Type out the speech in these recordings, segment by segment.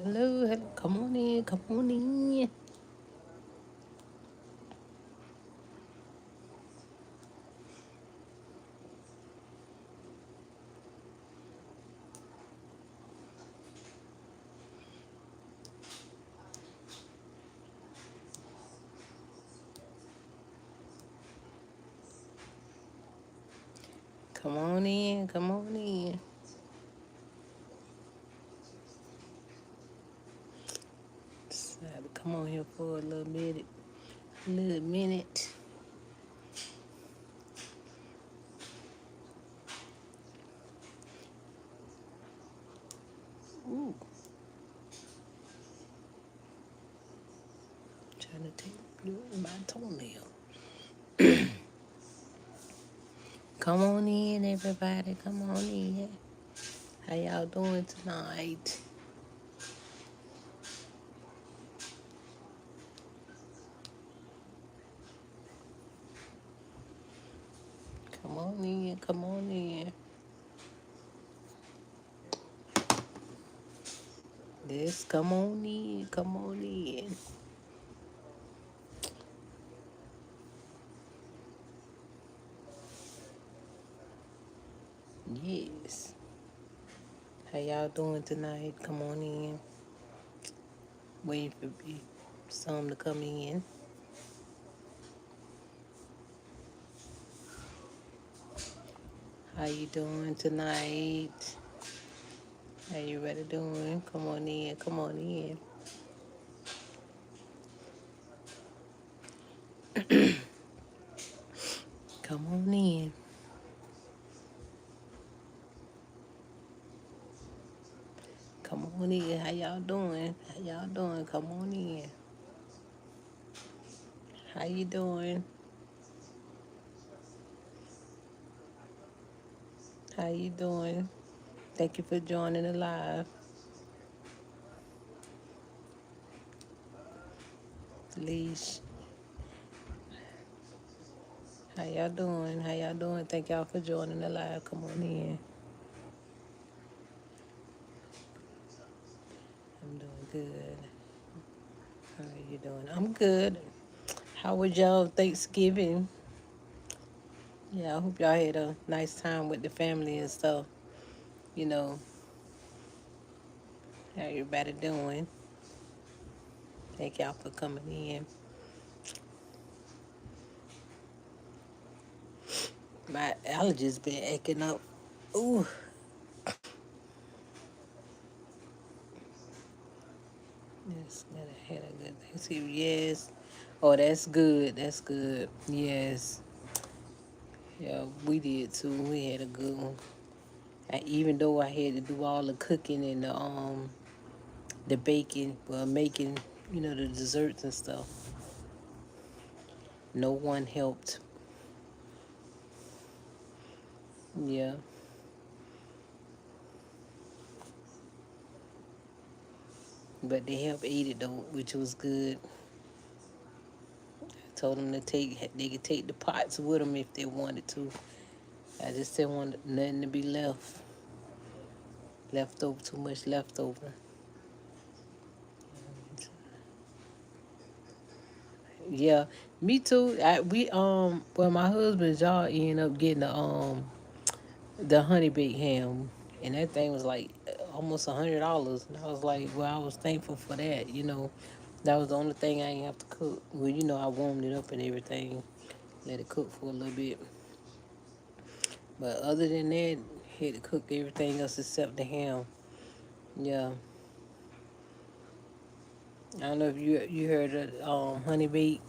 Hello, hello. Come on in, come on in. Come on in, come on in. Decided to come on here for a little minute. Ooh, trying to take blue in my toenail. Come on in, everybody. Come on in. How y'all doing tonight? Come on in, come on in. Yes, come on in, come on in. Yes. How y'all doing tonight? Come on in. Waiting for some to come in. How you doing tonight? How you ready doing? Come on in, come on in. Come on in. Come on in. How y'all doing? How y'all doing? Come on in. How you doing? How you doing? Thank you for joining the live. Leash. How y'all doing? How y'all doing? Thank y'all for joining the live. Come on in. I'm doing good. How are you doing? I'm good. How was y'all Thanksgiving? Yeah, I hope y'all had a nice time with the family and stuff. You know, how everybody doing? Thank y'all for coming in. My allergies been acting up. Ooh, yes, that I had a good Thanksgiving. Yes. Oh, that's good. That's good. Yes. Yeah, we did too. We had a good one. Even though I had to do all the cooking and the baking, well, making, the desserts and stuff. No one helped. Yeah. But they helped ate it though, which was good. Told them they could take the pots with them if they wanted to. I just didn't want nothing to be left over, too much left over. Yeah, me too. Well, my husband's y'all ended up getting the honey baked ham, and that thing was like almost $100. And I was like, well, I was thankful for that. That was the only thing I didn't have to cook. Well, I warmed it up and everything, let it cook for a little bit. But other than that, had to cook everything else except the ham. Yeah. I don't know if you heard of honey bake.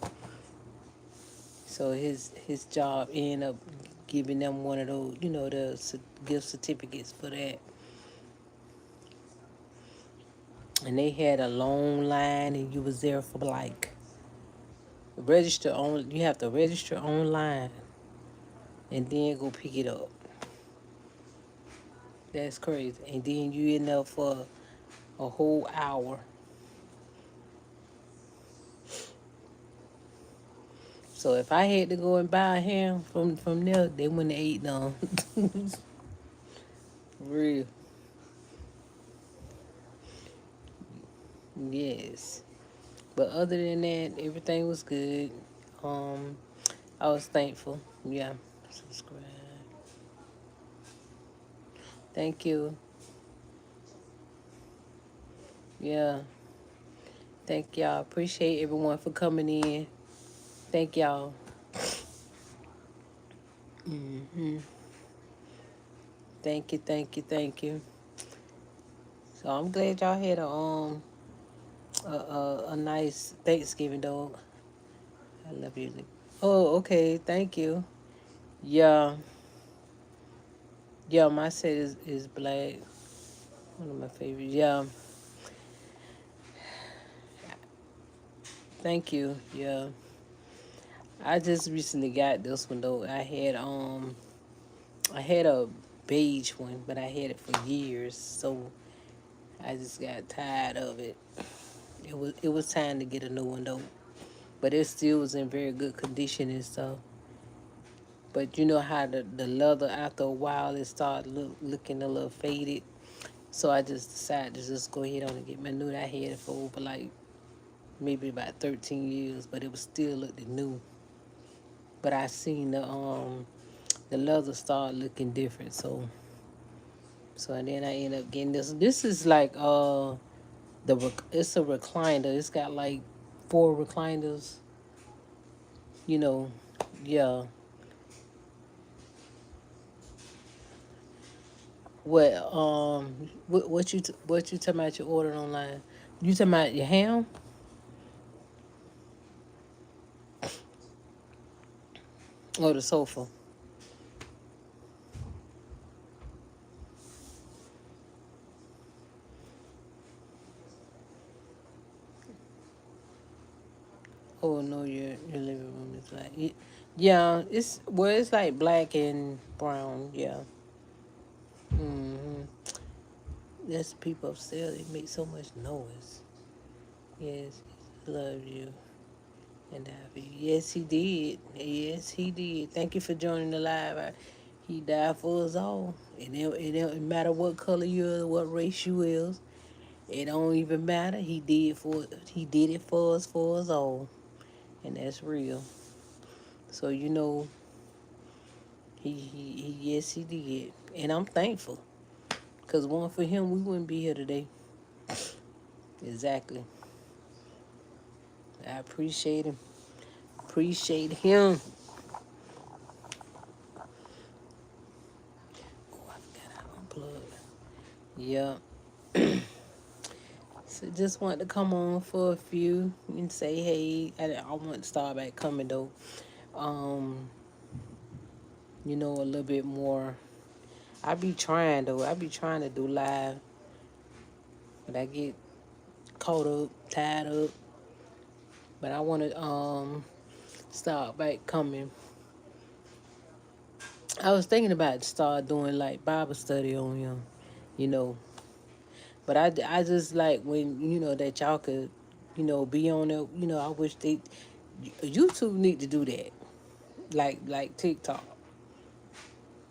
So his job ended up giving them one of those, gift certificates for that. And they had a long line, and you was there for like register on. You have to register online, and then go pick it up. That's crazy. And then you end up for a whole hour. So if I had to go and buy a ham from there, they wouldn't have ate none. Real. Yes. But other than that, everything was good. Um, I was thankful. Yeah. Subscribe. Thank you. Yeah. Thank y'all. Appreciate everyone for coming in. Thank y'all. Hmm. Thank you. Thank you. Thank you. So I'm glad y'all had a nice Thanksgiving, dog. I love you. Oh, okay. Thank you. Yeah. Yeah, my set is black. One of my favorites. Yeah. Thank you. Yeah. I just recently got this one though. I had a beige one, but I had it for years, so I just got tired of it. It was time to get a new one though. But it still was in very good condition and stuff. But you know how the leather after a while it started looking a little faded. So I just decided to just go ahead on and get my new. I had it for over like maybe about 13 years, but it was still looked new. But I seen the leather start looking different, so and then I end up getting this. This is like it's a recliner. It's got like four recliners. You know, yeah. What you talking about? You ordered online? You talking about your ham or the sofa? Oh no, your living room is like yeah. It's like black and brown. Yeah. Hmm. There's people upstairs. They make so much noise. Yes, love you and I you. Yes, he did. Yes, he did. Thank you for joining the live. He died for us all. It don't matter what color you are, what race you is. It don't even matter. He did it for us all, and that's real. So yes he did, and I'm thankful. Cause one for him, we wouldn't be here today. Exactly. I appreciate him. Appreciate him. Oh, I forgot I unplugged. Yeah. So just want to come on for a few and say hey. I want to start back coming though. Um, a little bit more. I be trying though. I be trying to do live, but I get caught up, tied up. But I want to start back coming. I was thinking about start doing like Bible study on him, you know. But I just like when that y'all could, be on there. I wish YouTube need to do that, like TikTok.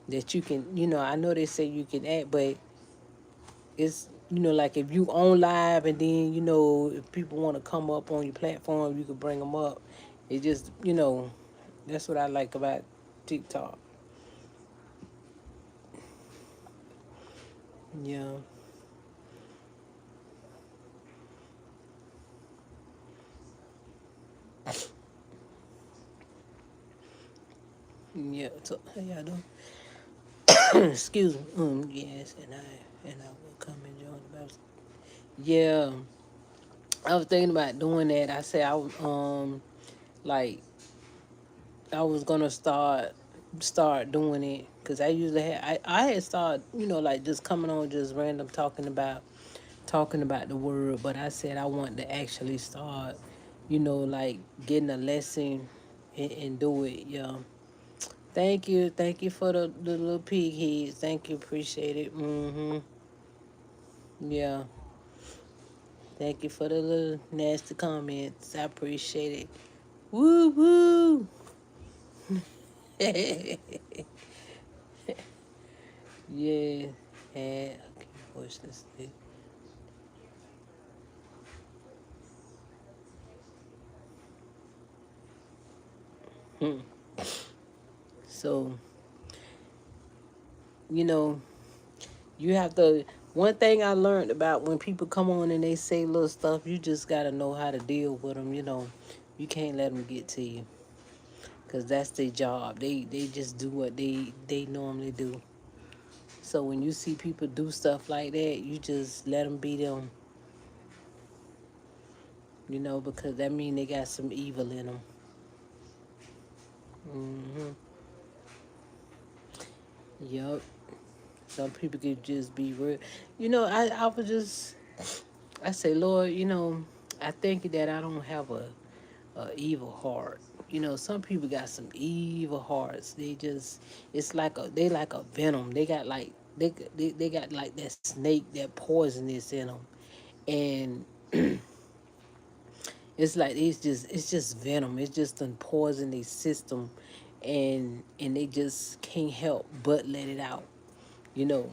That you can, I know they say you can act, but it's like if you on live and then if people want to come up on your platform, you could bring them up. It just that's what I like about TikTok. Yeah, yeah. So how y'all doing? Excuse me. Yes, and I will come and join the Bible. Yeah, I was thinking about doing that. I said like I was gonna start doing it because I usually I had started like just coming on just random talking about the word, but I said I want to actually start like getting a lesson and do it. Yeah. Thank you for the little pig heads. Thank you, appreciate it. Yeah. Thank you for the little nasty comments. I appreciate it. Woo woo. Yeah. And okay, watch this. So, you know, you have to. One thing I learned about when people come on and they say little stuff, you just got to know how to deal with them. You can't let them get to you, because that's their job. They just do what they normally do. So when you see people do stuff like that, you just let them be them, because that mean they got some evil in them. Yup. Some people could just be real. I was just, I say, Lord, I thank you that I don't have a evil heart. Some people got some evil hearts. It's like they like a venom. They got like, they got like that snake, that poisonous in them. And it's just venom. It's just done poison their system, and they just can't help but let it out. You know,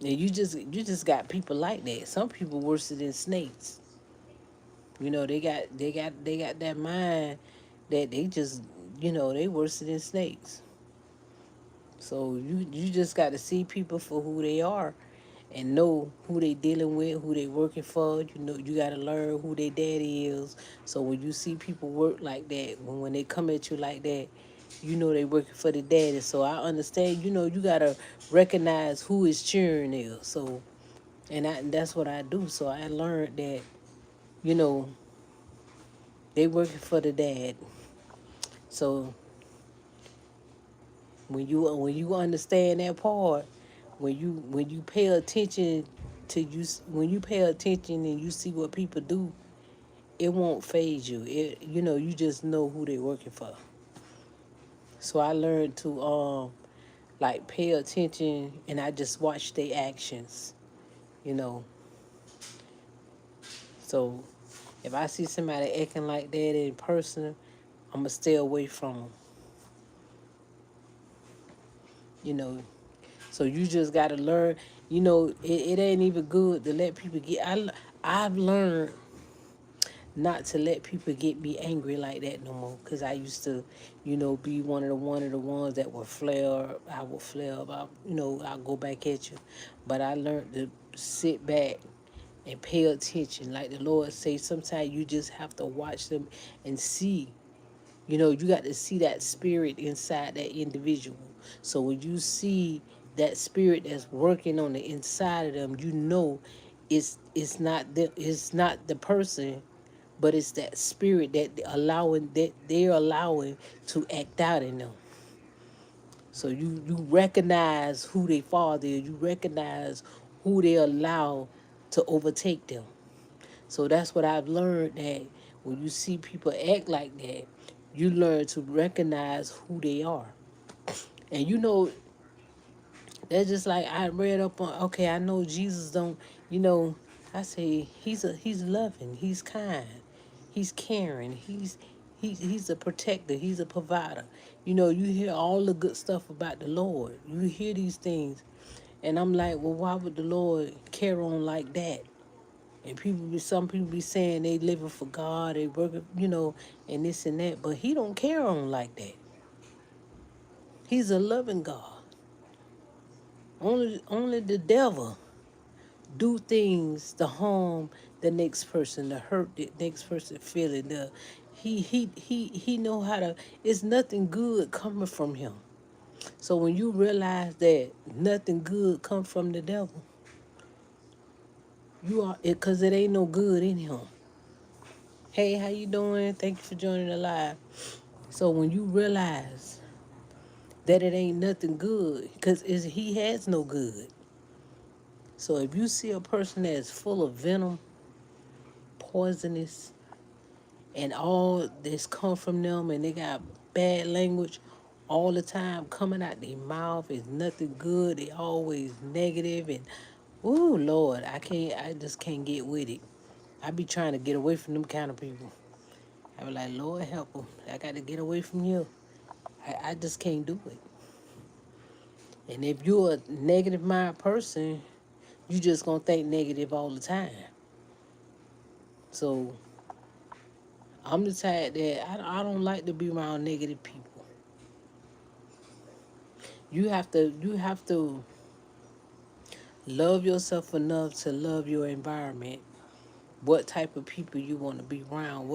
and you just got people like that. Some people worse than snakes. They got that mind that they just they worse than snakes. So you just got to see people for who they are, and know who they dealing with, who they working for. You got to learn who their daddy is. So when you see people work like that, when they come at you like that, they working for the daddy. So I understand. You got to recognize who his children is. So and that's what I do. So I learned that you know they working for the dad. So when you understand that part, when you pay attention when you pay attention and you see what people do, it won't phase you. You just know who they working for. So I learned to like pay attention, and I just watch their actions. You know, so if I see somebody acting like that in person, I'm gonna stay away from them. You know, so you just gotta learn. It ain't even good to let people get. I've learned not to let people get me angry like that no more. Cause I used to, be one of the ones that would flare. I would flare up. I'll go back at you. But I learned to sit back and pay attention. Like the Lord say, sometimes you just have to watch them and see. You got to see that spirit inside that individual. So when you see that spirit that's working on the inside of them, it's not the person, but it's that spirit that they're allowing to act out in them. So you recognize who they father is. You recognize who they allow to overtake them. So that's what I've learned, that when you see people act like that, you learn to recognize who they are. And that's just like I read up on. Okay, I know Jesus don't. You know, I say he's loving, he's kind, he's caring, he's a protector, he's a provider. You hear all the good stuff about the Lord. You hear these things, and I'm like, well, why would the Lord carry on like that? And some people be saying they living for God, they working, and this and that, but He don't care on like that. He's a loving God. Only the devil do things to harm the next person, to hurt the next person feeling. He know how to. It's nothing good coming from him. So when you realize that nothing good come from the devil, you are it, cause it ain't no good in him. Hey, how you doing? Thank you for joining the live. So when you realize that it ain't nothing good, cause he has no good. So if you see a person that's full of venom, poisonous, and all this come from them, and they got bad language all the time coming out their mouth, is nothing good. They always negative, and ooh Lord, I just can't get with it. I be trying to get away from them kind of people. I be like, Lord help them. I got to get away from you. I just can't do it. And if you're a negative mind person, you just gonna think negative all the time. So I'm the type that I don't like to be around negative people. You have to love yourself enough to love your environment. What type of people you want to be around.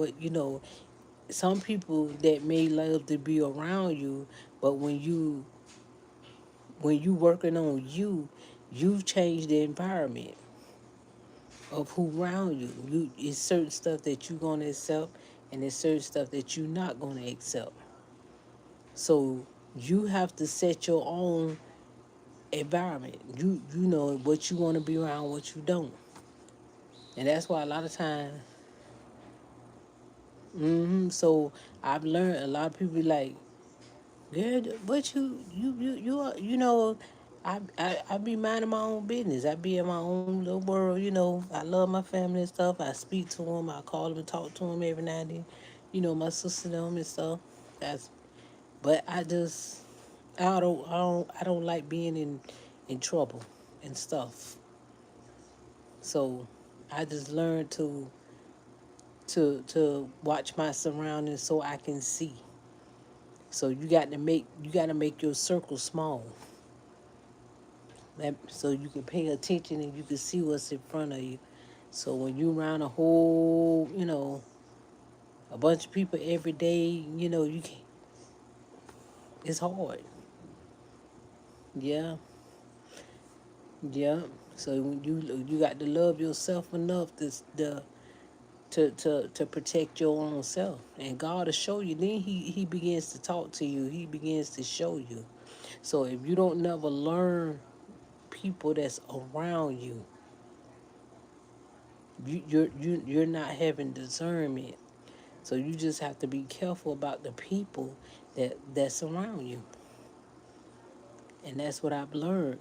Some people that may love to be around you, but when you working on you, you've changed the environment of who around you. It's certain stuff that you're gonna accept, and there's certain stuff that you're not gonna accept. So you have to set your own environment. You know what you want to be around, what you don't, and that's why a lot of times. So I've learned a lot of people be like, "Girl, but you are, I be minding my own business. I be in my own little world. I love my family and stuff. I speak to them. I call them and talk to them every now and then. My sister them and stuff. That's but I don't like being in trouble and stuff. So I just learned to watch my surroundings so I can see. So you got to make your circle small. So you can pay attention and you can see what's in front of you. So when you around a bunch of people every day, you can it's hard. Yeah, yeah. So when you got to love yourself enough to protect your own self, and God will show you. Then He begins to talk to you. He begins to show you. So if you don't never learn people that's around you, you're not having discernment. So you just have to be careful about the people that's around you. And that's what I've learned.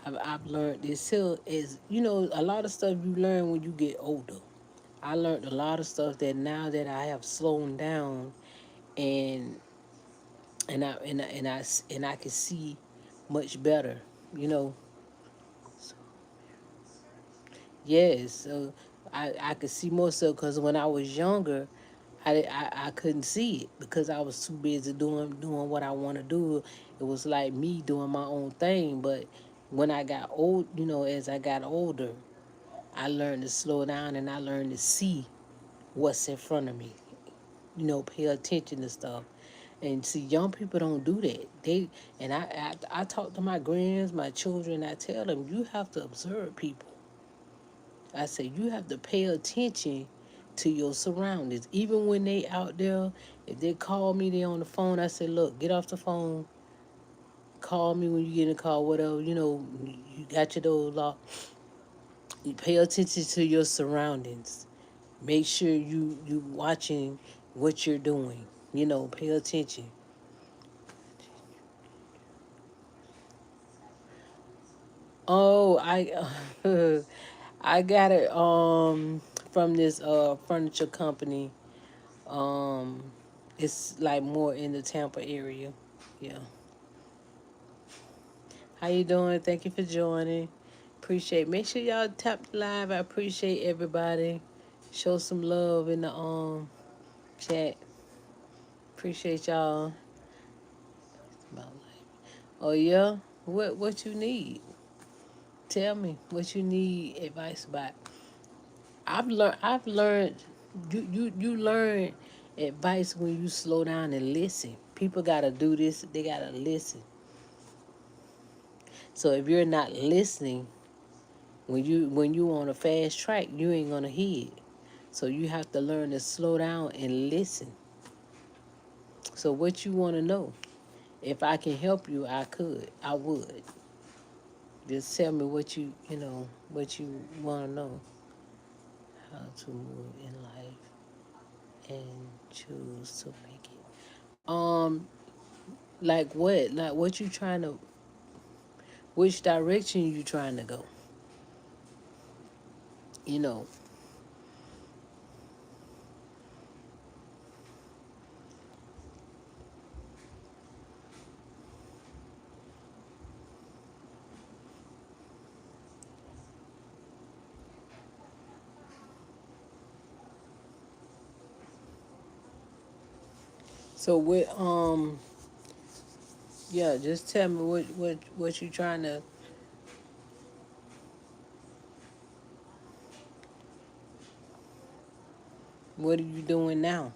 I've learned this here is a lot of stuff you learn when you get older. I learned a lot of stuff that now that I have slowed down, and and I can see much better. You know, yes. So I could see more so because when I was younger, I couldn't see it because I was too busy doing what I want to do. It was like me doing my own thing. But when I got old, as I got older, I learned to slow down and I learned to see what's in front of me. Pay attention to stuff. And see, young people don't do that. I talk to my grands, my children. I tell them you have to observe people. I say you have to pay attention to your surroundings. Even when they out there, if they call me, they on the phone. I say, look, get off the phone. Call me when you get in the car, whatever. You got your door locked. You pay attention to your surroundings. Make sure you watching what you're doing. Pay attention. Oh, I got it from this furniture company. Um, it's like more in the Tampa area. Yeah. How you doing? Thank you for joining. Appreciate. Make sure y'all tap the live. I appreciate everybody. Show some love in the chat. Appreciate y'all. About life. Oh yeah. What you need? Tell me what you need advice about. I've learned you learn advice when you slow down and listen. People gotta do this, they gotta listen. So if you're not listening, when you on a fast track, you ain't gonna hear it. So you have to learn to slow down and listen. So what you wanna know? If I can help you, I would. Just tell me what you wanna know. How to move in life and choose to make it. Like what? Like what you trying to? Which direction you trying to go? You know. So what? Yeah, just tell me what you trying to. What are you doing now?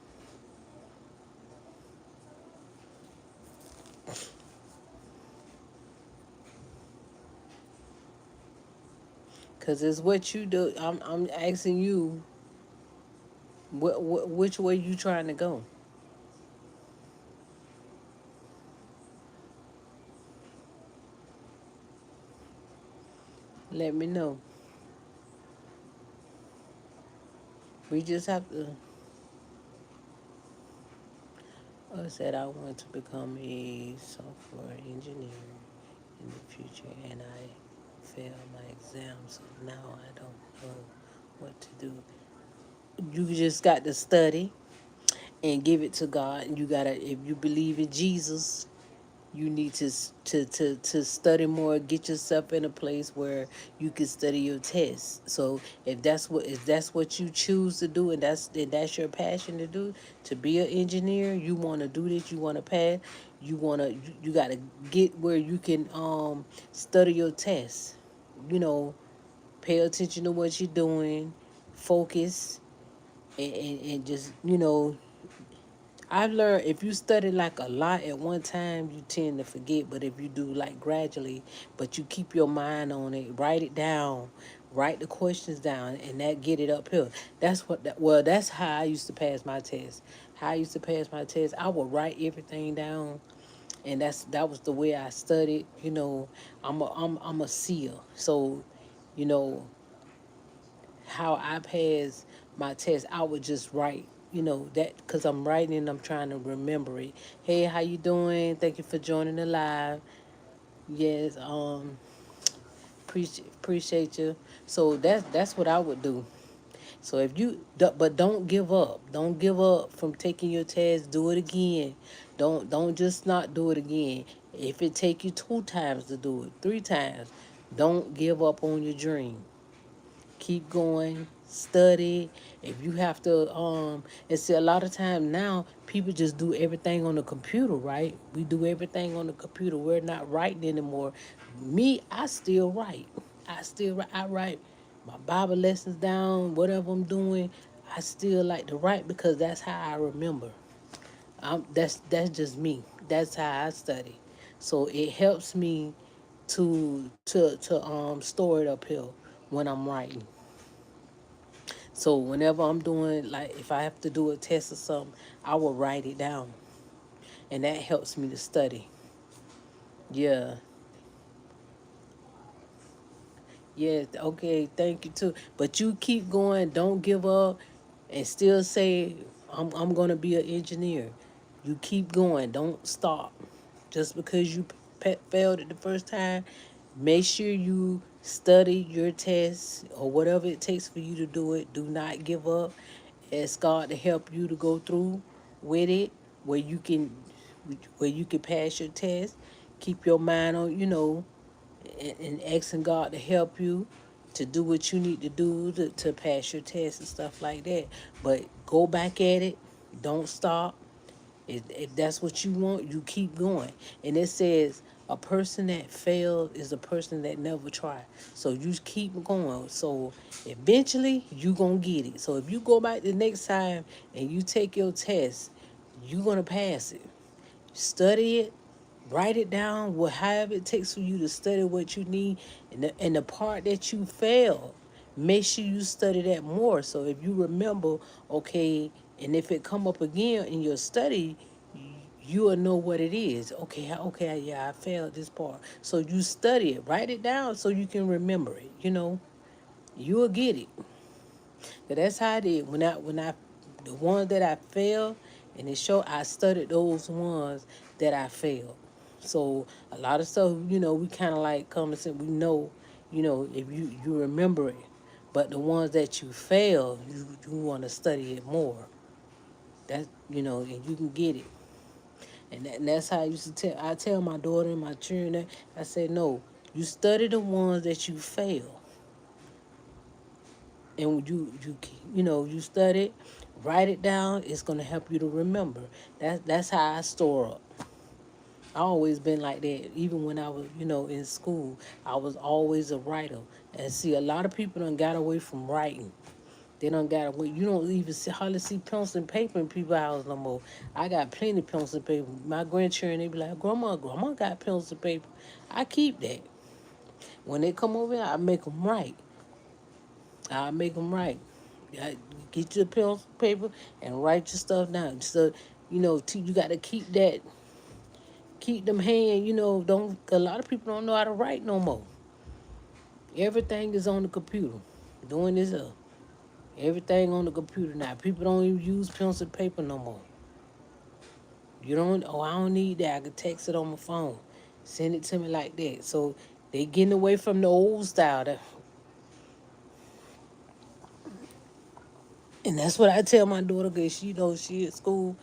Cause it's what you do. I'm asking you. Which way you trying to go? Let me know. We just have to. I said I want to become a software engineer in the future, and I failed my exam, so now I don't know what to do. You just got to study and give it to God. And you gotta, if you believe in Jesus, you need to study more. Get yourself in a place where you can study your tests. So if that's what you choose to do, and that's your passion to do, to be an engineer, you want to do this. You want to pass. You got to get where you can study your tests. You know, pay attention to what you're doing, focus, and just I've learned if you study like a lot at one time, you tend to forget. But if you do like gradually, but you keep your mind on it, write it down, write the questions down, and that get it uphill. That's how I used to pass my test. How I used to pass my test, I would write everything down, and that was the way I studied. I'm a seer, so you know how I pass my test, I would just write, that because I'm writing and I'm trying to remember it. Hey, how you doing? Thank you for joining the live. Yes, appreciate you. So that's what I would do. So but don't give up. Don't give up from taking your test. Do it again. Don't just not do it again. If it take you 2 times to do it, 3 times, don't give up on your dream. Keep going, study. If you have to and see, a lot of time now people just do everything on the computer, right? We do everything on the computer. We're not writing anymore. Me, I still write. I write my Bible lessons down, whatever I'm doing. I still like to write because that's how I remember. That's just me. That's how I study. So it helps me to store it up here when I'm writing. So whenever I'm doing, like, if I have to do a test or something, I will write it down, and that helps me to study. Yeah, yeah. Okay, thank you too. But you keep going. Don't give up, and still say, I'm gonna be an engineer. You keep going. Don't stop. Just because you failed it the first time, make sure you study your tests or whatever it takes for you to do it. Do not give up. Ask God to help you to go through with it, where you can where you can pass your test. Keep your mind on, and asking God to help you to do what you need to do to pass your test and stuff like that. But go back at it. Don't stop. If that's what you want, you keep going. And it says a person that failed is a person that never tried. So you keep going. So eventually you gonna get it. So if you go back the next time and you take your test, you gonna pass it. Study it, write it down, however it takes for you to study what you need, and the part that you fail, make sure you study that more. So if you remember, okay, and if it come up again in your study, you will know what it is. Okay, okay, yeah, I failed this part. So you study it, write it down so you can remember it. You will get it. So that's how I did when I the ones that I failed, and it showed I studied those ones that I failed. So a lot of stuff, we kind of like come and say we know, if you remember it, but the ones that you fail, you want to study it more. That and you can get it. And that's how I used to tell my daughter and my children that. I said, no, you study the ones that you fail, and you study, Write it down. It's gonna help you to remember. That's how I store up. I always been like that. Even when I was, in school, I was always a writer. And see, a lot of people done got away from writing. They done got away. You don't even hardly see pencil and paper in people's house no more. I got plenty of pencil and paper. My grandchildren, they be like, Grandma got pencil and paper. I keep that. When they come over here, I make them write. I make them write. Get your pencil paper and write your stuff down. So, you got to keep them hand. Don't a lot of people don't know how to write no more. Everything is on the computer. Doing this up. Everything on the computer now. People don't even use pencil and paper no more. You don't. Oh, I don't need that. I can text it on my phone. Send it to me like that. So they getting away from the old style. And that's what I tell my daughter because she knows she at school.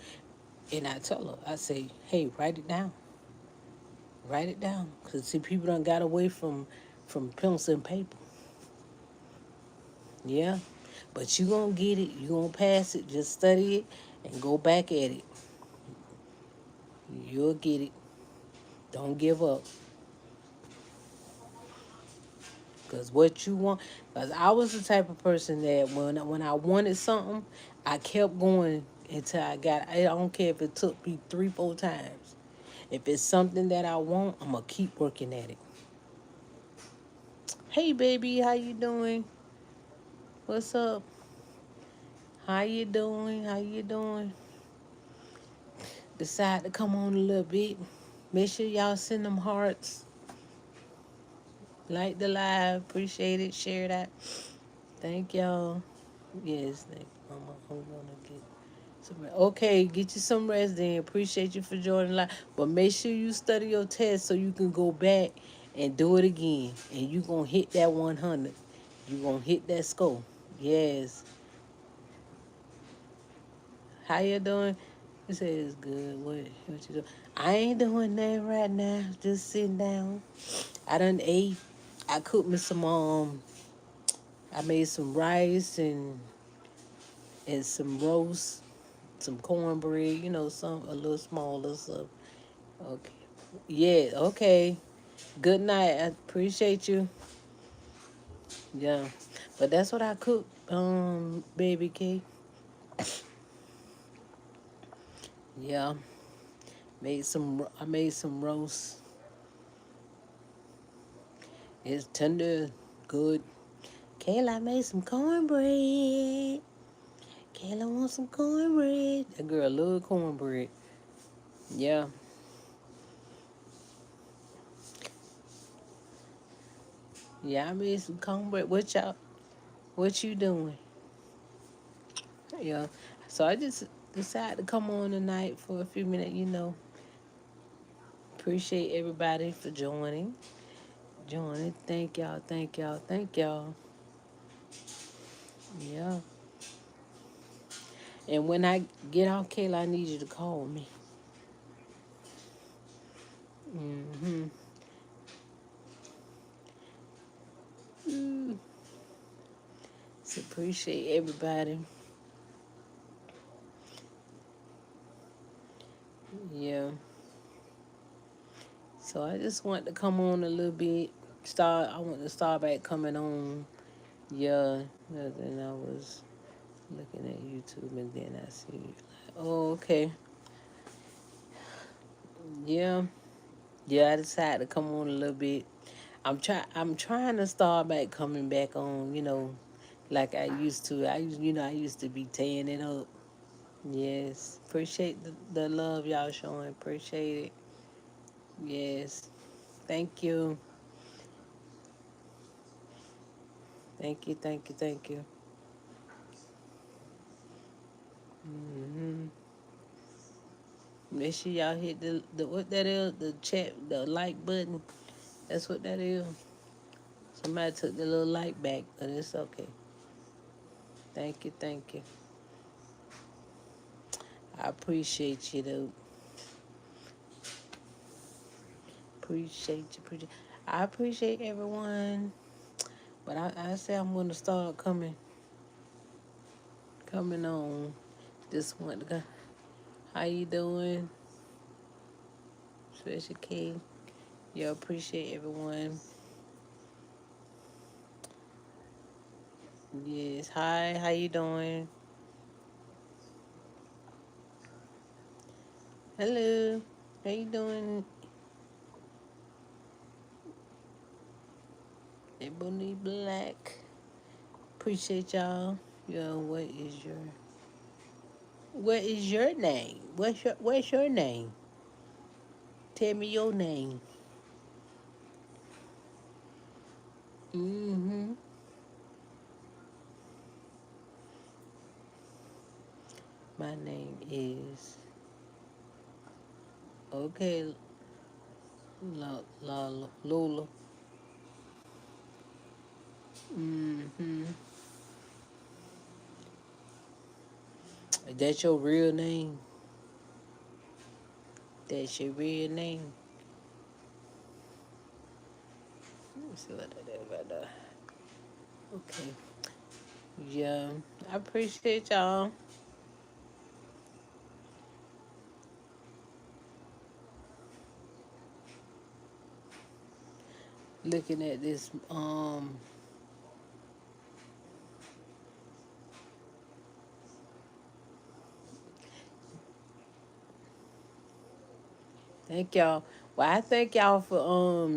And I tell her, I say, hey, write it down. Write it down. Because, see, people done got away from pencil and paper. Yeah. But you going to get it. You going to pass it. Just study it and go back at it. You'll get it. Don't give up. Because what you want, because I was the type of person that when I wanted something, I kept going until I got it. I don't care if it took me 3, 4 times. If it's something that I want, I'm going to keep working at it. Hey, baby, how you doing? What's up? How you doing? How you doing? Decide to come on a little bit. Make sure y'all send them hearts. Like the live. Appreciate it. Share that. Thank y'all. Yes, thank Mama. I'm gonna get some rest. Okay, get you some rest then. Appreciate you for joining live. But make sure you study your test so you can go back and do it again. And you gonna hit that 100. You gonna hit that score. Yes. How you doing? You say it's good. What you doing? I ain't doing nothing right now. Just sitting down. I done ate. I cooked me some I made some rice and some roast, some cornbread, some a little smaller stuff. Okay. Yeah, okay. Good night. I appreciate you. Yeah. But that's what I cooked, baby cake. Yeah. I made some roast. It's tender, good. Kayla, I made some cornbread. Kayla wants some cornbread. That girl love cornbread. Yeah. Yeah, I made some cornbread. What you doing? Yeah. So I just decided to come on tonight for a few minutes. Appreciate everybody for joining. Joining. Thank y'all. Thank y'all. Thank y'all. Yeah. And when I get off, Kayla, I need you to call me. Mm-hmm. Mm. So appreciate everybody. Yeah. So I just want to come on a little bit. I want to start back coming on. Yeah. And then I was looking at YouTube and then I see like, oh, okay. Yeah. Yeah, I decided to come on a little bit. I'm trying to start back coming back on, like I used to. I used to be tearing it up. Yes. Appreciate the love y'all showing. Appreciate it. Yes. Thank you. Thank you. Thank you. Thank you. Hmm. Make sure y'all hit the what that is, the chat, the like button. That's what that is. Somebody took the little like back, but it's okay. Thank you. Thank you. I appreciate you though. Appreciate you. I appreciate everyone. But I say I'm gonna start coming on. Just want to go. How you doing, Special K? Yeah, appreciate everyone. Yes. Hi. How you doing? Hello. How you doing? Ebony Black. Appreciate y'all. Yo, what is your name? What's your name? Tell me your name. Mm-hmm. My name is okay. Lola. Mm-hmm. That's your real name. That's your real name. Let me see what that is about that. Okay. Yeah. I appreciate y'all looking at this. Thank y'all. Well, I thank y'all for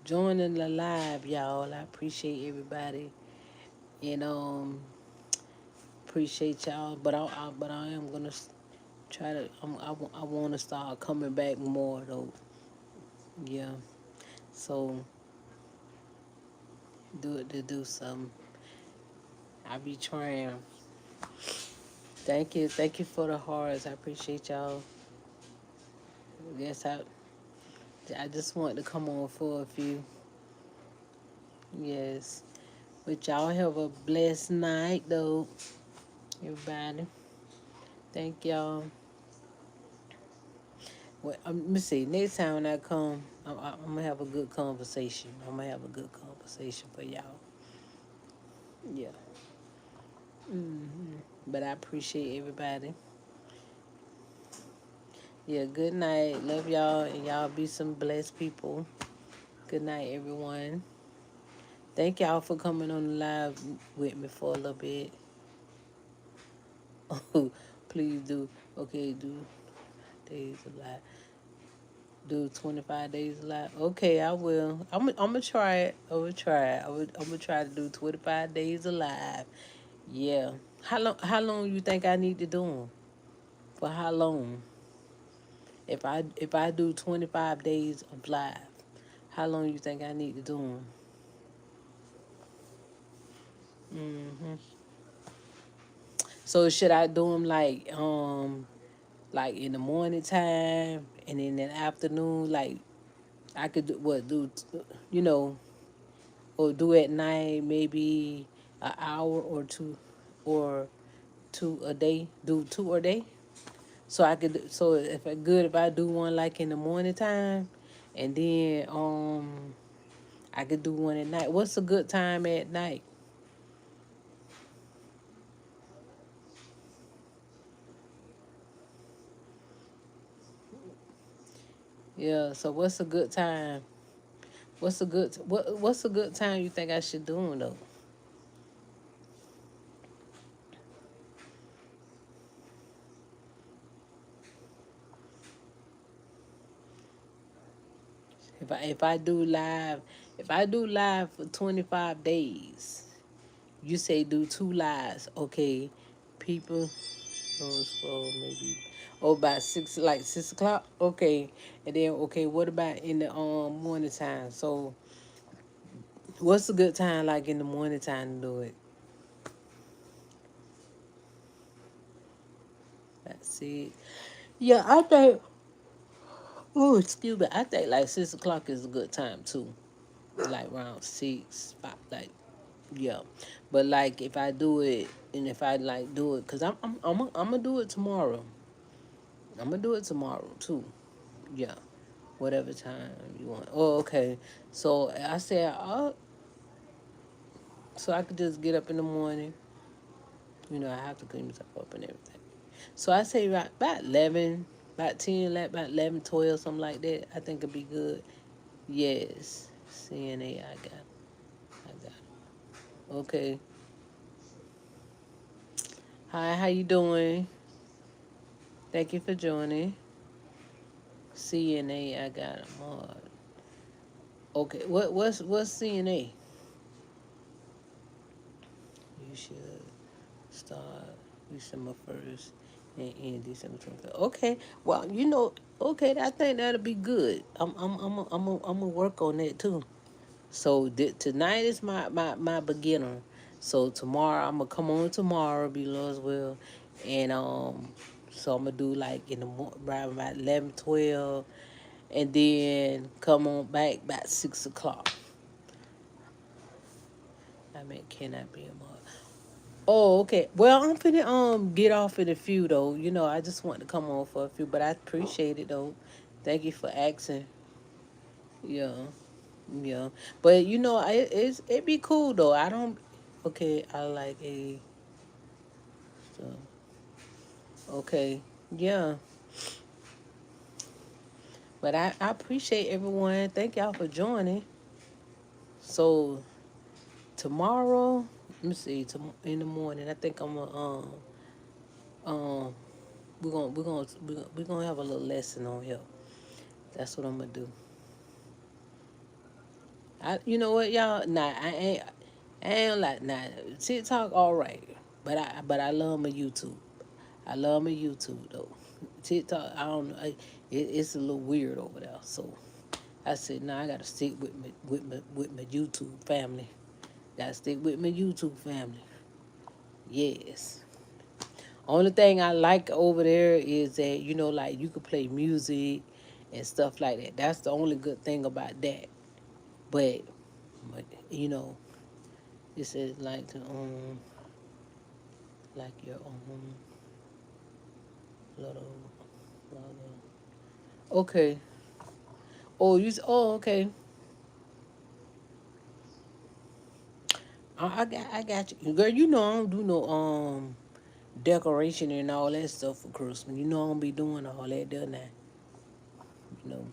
joining the live, y'all. I appreciate everybody, and appreciate y'all. But I am gonna try to. I want to start coming back more though. Yeah. So do it to do something. I be trying. Thank you. Thank you for the hearts. I appreciate y'all. Yes, I just want to come on for a few. Yes. But y'all have a blessed night though, everybody. Thank y'all. Well, let me see. Next time when I come, I'm gonna have a good conversation. I'm gonna have a good conversation for y'all. Yeah. But I appreciate everybody. Yeah. Good night. Love y'all, and y'all be some blessed people. Good night, everyone. Thank y'all for coming on the live with me for a little bit. Please do. Okay, do days alive. Do 25 days alive. Okay, I will. I'm gonna try it. I'm gonna try it. I'm gonna try to do 25 days alive. Yeah. How long you think I need to do them? For how long? If I do 25 days of live, how long you think I need to do them? So should I do them like in the morning time and in the afternoon? Like I could do what do you know or do at night maybe an hour or two or two a day. Do two a day. So I could so if I good if I do one like in the morning time, and then I could do one at night. What's a good time at night? Yeah. So what's a good time? What's a good time you think I should do 'em, though? If I do live for 25 days, you say do two lives, okay? People, well, maybe about 6 o'clock, okay. And then okay, what about in the morning time? So what's a good time like in the morning time to do it? That's it. Yeah, I think. Oh, excuse me. I think like 6 o'clock is a good time too. Like around 6, 5, like yeah. But like if I do it and if I like do it, cause I'm gonna do it tomorrow. I'm gonna do it tomorrow too. Yeah, whatever time you want. Oh, okay. So I said, oh, so I could just get up in the morning. I have to clean myself up and everything. So I say about 11, about 10, about 11, 12, something like that. I think it'd be good. Yes. CNA, I got it. I got it. Okay. Hi, how you doing? Thank you for joining. CNA, I got it. Okay. What's CNA? You should start December 1st and end December 23rd. Okay. Well, okay, I think that'll be good. I'm gonna work on that too. So tonight is my beginner. So tomorrow I'm gonna come on tomorrow, be low as well, and so I'm gonna do like in the around about 11, 12, and then come on back about 6 o'clock. I mean, can I be a mod? Oh, okay. Well, I'm finna get off in a few though. I just want to come on for a few, but I appreciate it though. Thank you for asking. Yeah, yeah. But it be cool though. I don't. Okay, I like a. So, okay, yeah. But I appreciate everyone. Thank y'all for joining. So tomorrow, let me see. In the morning, I think I'm gonna um we're gonna have a little lesson on here. That's what I'm gonna do. You know what, y'all? Nah, I ain't like nah. TikTok, all right, but I love my YouTube. I love my YouTube though. TikTok, I don't know. It's a little weird over there. So I said, nah, I gotta stick with my YouTube family. Gotta stick with my YouTube family. Yes. Only thing I like over there is that like you could play music and stuff like that. That's the only good thing about that. But, but you know, it says like your little, little. Okay. Okay. I got you, girl. I don't do no decoration and all that stuff for Christmas. I don't be doing all that there now. You know,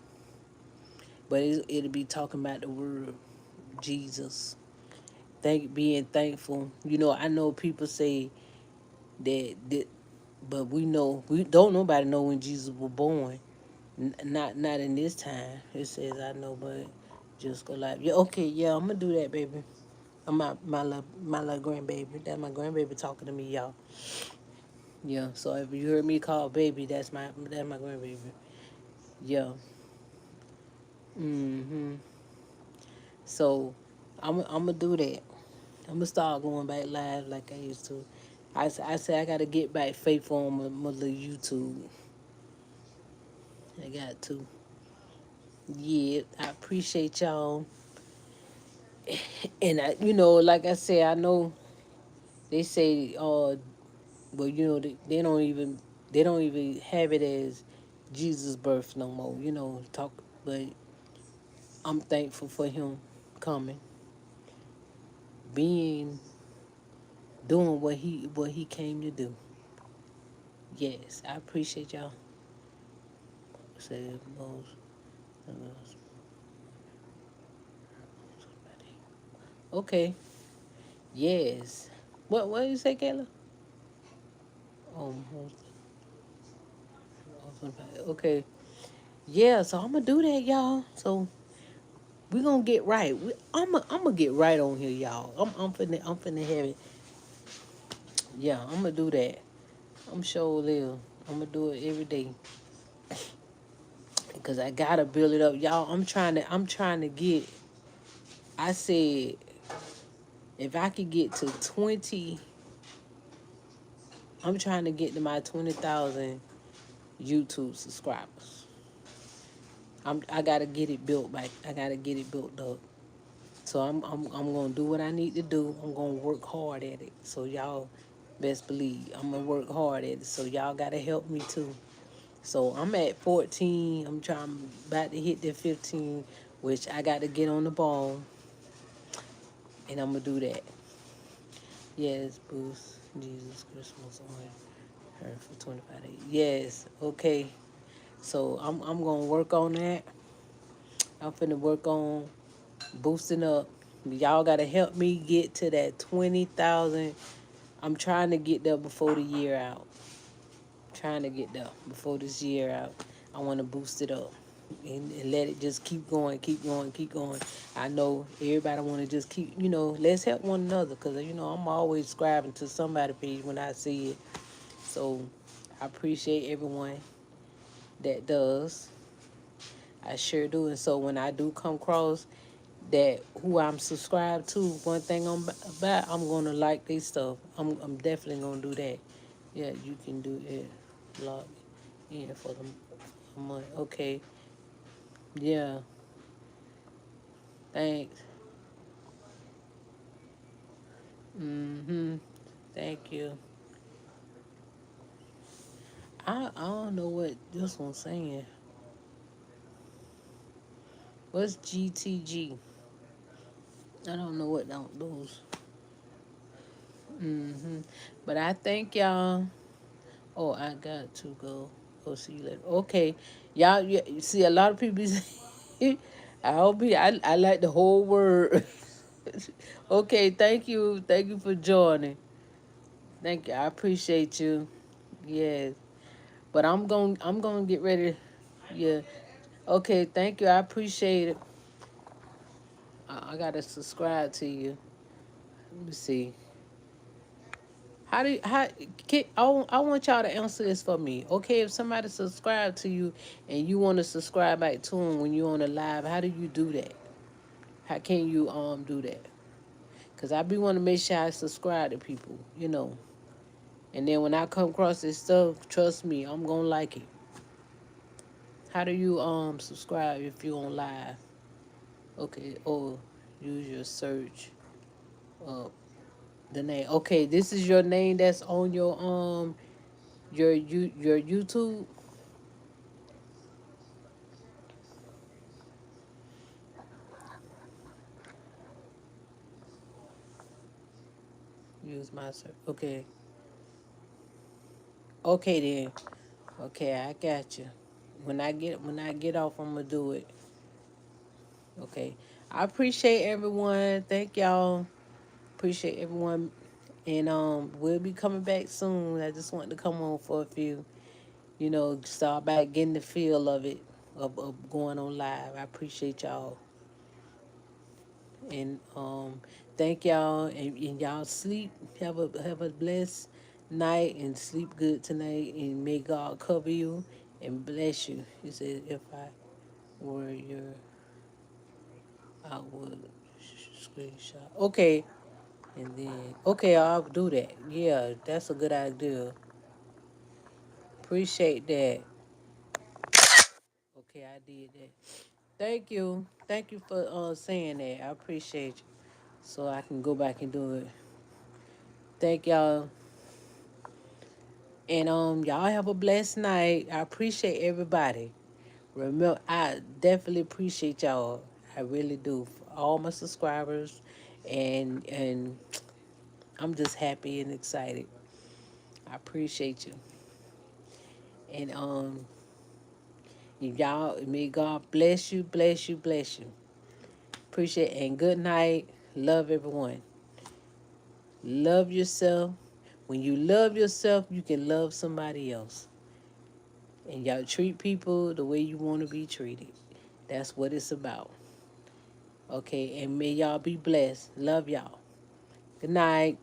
but it'll be talking about the word Jesus. Being thankful. I know people say that, but we don't nobody know when Jesus was born. Not in this time. It says I know, but just go like yeah. Okay, yeah, I'm gonna do that, baby. I'm my little grandbaby. That's my grandbaby talking to me, y'all. Yeah. So if you heard me call baby, that's my grandbaby. Yeah. Mm-hmm. So I'm gonna do that. I'm gonna start going back live like I used to. I say I gotta get back faithful on my little YouTube. I got to. Yeah, I appreciate y'all. And like I said, I know they say, well, they don't even have it as Jesus' birth no more. Talk, but I'm thankful for him coming, being, doing what he came to do. Yes, I appreciate y'all. Say most. Okay. Yes. What did you say, Kayla? Um. Okay. Yeah. So I'm gonna do that, y'all. So we gonna get right. I'm gonna get right on here, y'all. I'm finna have it. Yeah. I'm gonna do that. I'm sure live. I'm gonna do it every day because I gotta build it up, y'all. I'm trying to get. I said if I could get to 20, I'm trying to get to my 20,000 YouTube subscribers. I gotta get it built back. I gotta get it built up. So I'm gonna do what I need to do. I'm gonna work hard at it. So y'all best believe I'm gonna work hard at it. So y'all gotta help me too. So I'm at 14. About to hit the 15, which I got to get on the ball, and I'm gonna do that. Yes, boost Jesus Christmas on. Her for 25 days. Yes. Okay. So I'm gonna work on that. I'm finna work on boosting up. Y'all gotta help me get to that 20,000. I'm trying to get there before the year out. Trying to get there before this year out. I want to boost it up and let it just keep going, keep going, keep going. I know everybody want to just keep, let's help one another because, I'm always subscribing to somebody's page when I see it. So I appreciate everyone that does. I sure do. And so when I do come across that who I'm subscribed to, one thing I'm gonna like their stuff. I'm definitely gonna do that. Yeah, you can do it. Log in for the month. Okay. Yeah. Thanks. Mhm. Thank you. I don't know what this one's saying. What's GTG? I don't know what those. Mhm. But I thank y'all. Oh, I got to go. Oh, see you later. Okay, y'all. Yeah, you see, a lot of people. I'll be. I like the whole word. Okay, thank you for joining. Thank you. I appreciate you. Yes, but I'm gonna get ready. Yeah. Okay, thank you. I appreciate it. I gotta subscribe to you. Let me see. How do you, how I want y'all to answer this for me. Okay, if somebody subscribe to you and you want to subscribe back to them when you're on a live, how do you do that? How can you do that? Cause I be want to make sure I subscribe to people. And then when I come across this stuff, trust me, I'm gonna like it. How do you subscribe if you're on live? Okay, or use your search uh the name. Okay, this is your name that's on your YouTube. Use my search. Okay. Okay then. Okay, I got you. When I get off, I'm gonna do it. Okay. I appreciate everyone. Thank y'all. Appreciate everyone. And we'll be coming back soon. I just wanted to come on for a few. Start back getting the feel of it of going on live. I appreciate y'all. And thank y'all and y'all sleep. Have a blessed night and sleep good tonight and may God cover you and bless you. He said if I were your I would screenshot. Okay. And then okay, I'll do that. Yeah, that's a good idea. Appreciate that. Okay, I did that. Thank you. Thank you for saying that. I appreciate you. So I can go back and do it. Thank y'all. And y'all have a blessed night. I appreciate everybody. Remember, I definitely appreciate y'all. I really do. For all my subscribers, and I'm just happy and excited. I appreciate you. And y'all, may God bless you, bless you, bless you. Appreciate and good night. Love everyone. Love yourself. When you love yourself, you can love somebody else. And y'all treat people the way you want to be treated. That's what it's about. Okay, and may y'all be blessed. Love y'all. Good night.